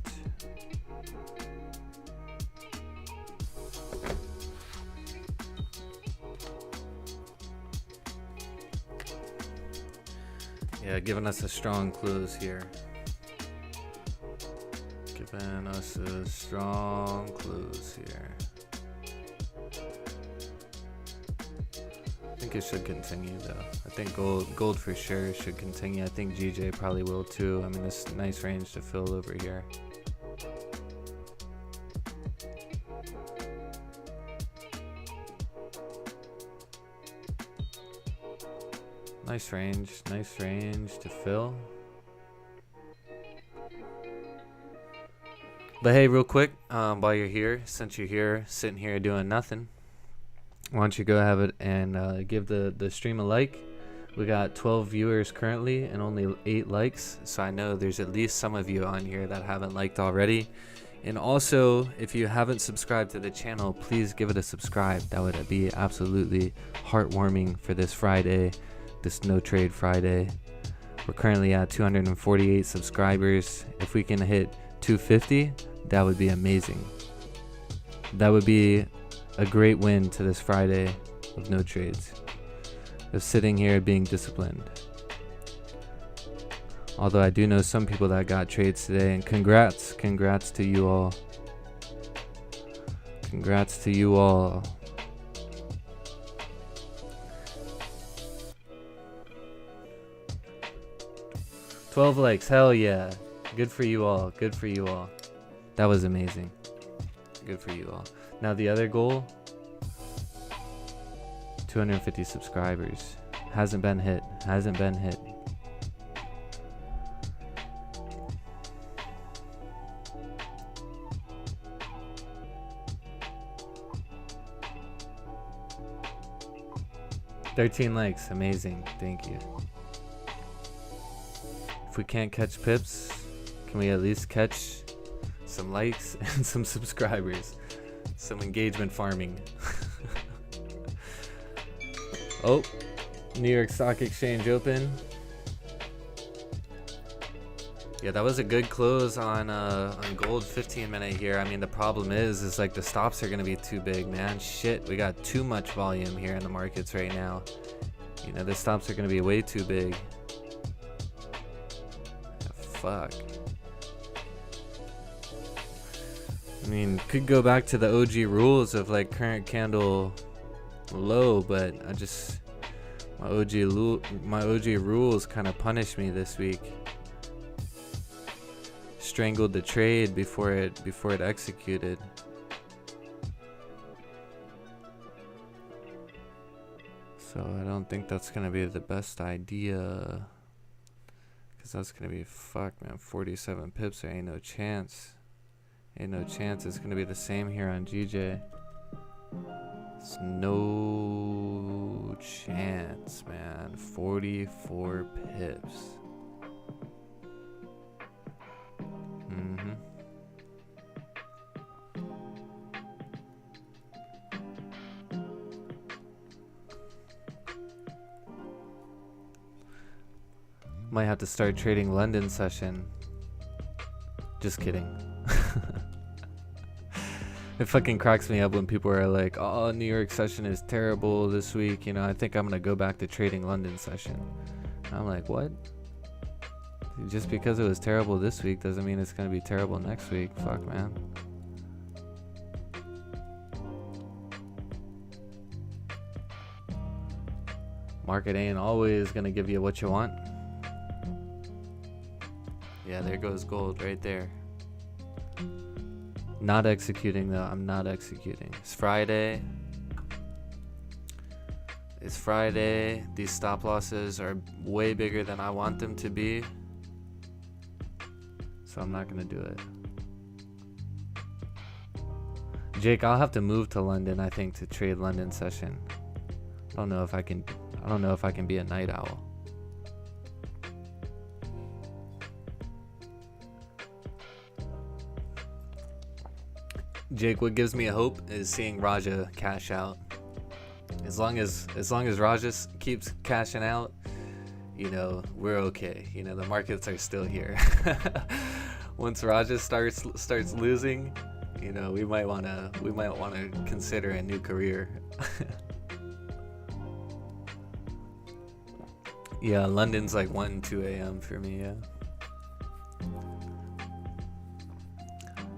Yeah, giving us a strong close here. Giving us a strong close here. I think it should continue though. I think gold for sure should continue. I think GJ probably will too. I mean, this nice range to fill over here. Nice range to fill. But hey, real quick, while you're here, since you're here, sitting here doing nothing, why don't you go ahead and give the stream a like. We got 12 viewers currently and only 8 likes, so I know there's at least some of you on here that haven't liked already. And also, if you haven't subscribed to the channel, please give it a subscribe. That would be absolutely heartwarming for this Friday. This No Trade Friday. We're currently at 248 subscribers. If we can hit 250, that would be amazing. That would be a great win to this Friday of no trades, of sitting here being disciplined. Although I do know some people that got trades today, and congrats to you all. Congrats to you all. $12 likes, hell yeah. Good for you all, good for you all. That was amazing. Good for you all. Now the other goal, 250 subscribers. Hasn't been hit. 13 likes, amazing, thank you. If we can't catch pips, can we at least catch some likes and some subscribers? Some engagement farming. Oh, New York Stock Exchange open. Yeah, that was a good close on gold 15-minute here. I mean, the problem is like the stops are gonna be too big, man. Shit, we got too much volume here in the markets right now. You know, the stops are gonna be way too big. Fuck. I mean, could go back to the OG rules of like current candle low, but I just my OG rules kind of punished me this week. Strangled the trade before it executed. So I don't think that's gonna be the best idea, because that's gonna be fuck, man. 47 pips, there ain't no chance. Ain't no chance. It's gonna be the same here on GJ. It's no chance, man. 44 pips. Might have to start trading London session. Just kidding. It fucking cracks me up when people are like, oh, New York session is terrible this week. You know, I think I'm going to go back to trading London session. And I'm like, what? Just because it was terrible this week doesn't mean it's going to be terrible next week. Fuck, man. Market ain't always going to give you what you want. Yeah, there goes gold right there. Not executing though. I'm not executing. It's Friday. It's Friday. These stop losses are way bigger than I want them to be. So I'm not going to do it. Jake, I'll have to move to London, I think, to trade London session. I don't know if I can be a night owl. Jake, what gives me a hope is seeing Raja cash out. As long as Raja keeps cashing out, you know, we're okay. You know, the markets are still here. Once Raja starts losing, you know, we might wanna consider a new career. Yeah, London's like 2 a.m. for me, yeah.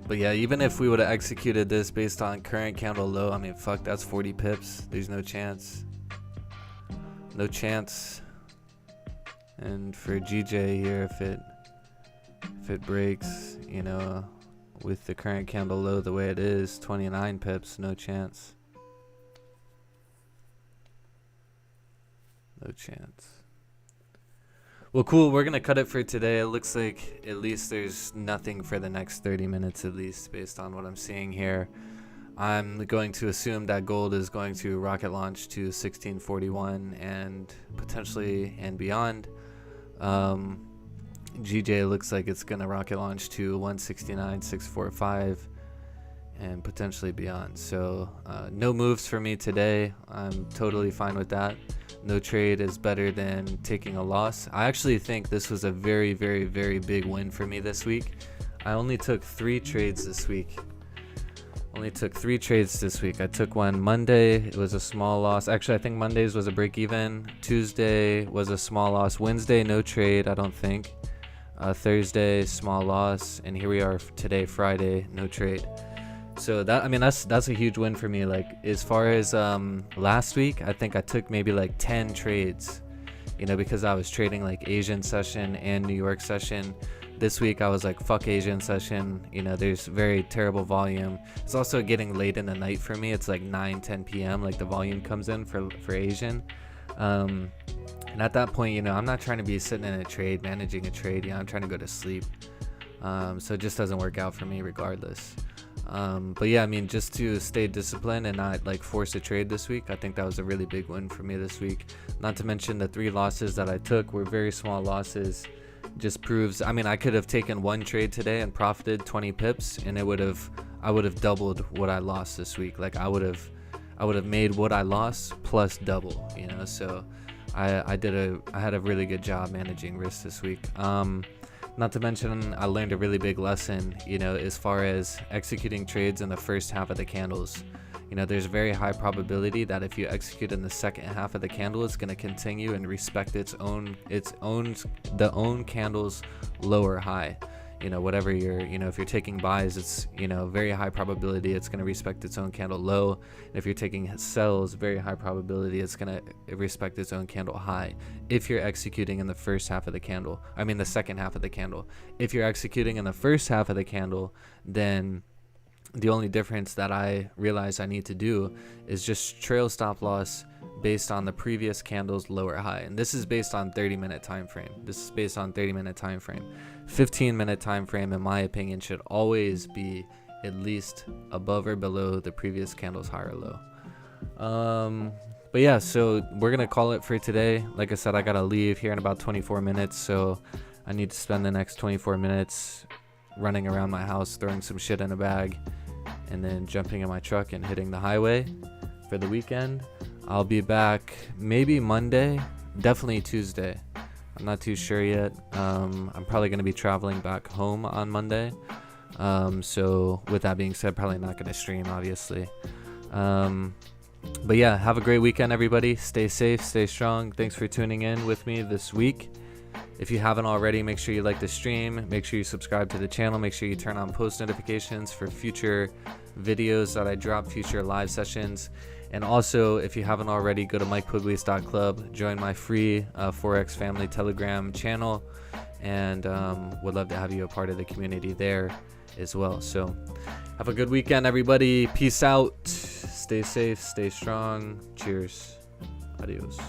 But yeah, even if we would have executed this based on current candle low, I mean, fuck, that's 40 pips. There's no chance. No chance. And for GJ here, if it breaks, you know, with the current candle low the way it is, 29 pips, no chance. No chance. Well, cool. We're going to cut it for today. It looks like at least there's nothing for the next 30 minutes, at least, based on what I'm seeing here. I'm going to assume that gold is going to rocket launch to 1641 and potentially and beyond. GJ looks like it's going to rocket launch to 169.645 and potentially beyond. So no moves for me today. I'm totally fine with that. No trade is better than taking a loss. I actually think this was a very, very, very big win for me this week. I only took 3 trades this week. I took one Monday. It was a small loss. Actually, I think Monday's was a break even. Tuesday was a small loss. Wednesday, no trade, I don't think. Thursday, small loss, and here we are today, Friday, no trade. So that, I mean, that's a huge win for me. Like, as far as last week, I think I took maybe like 10 trades, because I was trading like Asian session and New York session. This week I was like, fuck Asian session, there's very terrible volume. It's also getting late in the night for me. It's like 9-10 p.m. like the volume comes in for Asian. And at that point, I'm not trying to be sitting in a trade, managing a trade. I'm trying to go to sleep. So it just doesn't work out for me regardless. But yeah, I mean, just to stay disciplined and not like force a trade this week, I think that was a really big win for me this week. Not to mention the 3 losses that I took were very small losses. Just proves, I mean, I could have taken 1 trade today and profited 20 pips, and I would have doubled what I lost this week. Like I would have made what I lost plus double, so I had a really good job managing risk this week. Not to mention, I learned a really big lesson, as far as executing trades in the first half of the candles. There's very high probability that if you execute in the second half of the candle, it's going to continue and respect its own candle's lower high. Whatever if you're taking buys, it's, very high probability it's going to respect its own candle low. And if you're taking sells, very high probability it's going to respect its own candle high. If you're executing in the first half of the candle, the second half of the candle. If you're executing in the first half of the candle, then the only difference that I realize I need to do is just trail stop loss based on the previous candle's lower high. And this is based on 30-minute time frame. 15-minute time frame, in my opinion, should always be at least above or below the previous candle's high or low. But yeah, so we're gonna call it for today. Like I said, I gotta leave here in about 24 minutes, so I need to spend the next 24 minutes running around my house, throwing some shit in a bag, and then jumping in my truck and hitting the highway for the weekend. I'll be back maybe Monday, definitely Tuesday. I'm not too sure yet. I'm probably going to be traveling back home on Monday. So with that being said, probably not going to stream, obviously. But yeah, have a great weekend, everybody. Stay safe, stay strong. Thanks for tuning in with me this week. If you haven't already, make sure you like the stream, make sure you subscribe to the channel, make sure you turn on post notifications for future videos that I drop, future live sessions. And also, if you haven't already, go to MikePuglies.club, join my free Forex family Telegram channel, and would love to have you a part of the community there as well. So have a good weekend, everybody. Peace out. Stay safe, stay strong. Cheers. Adios.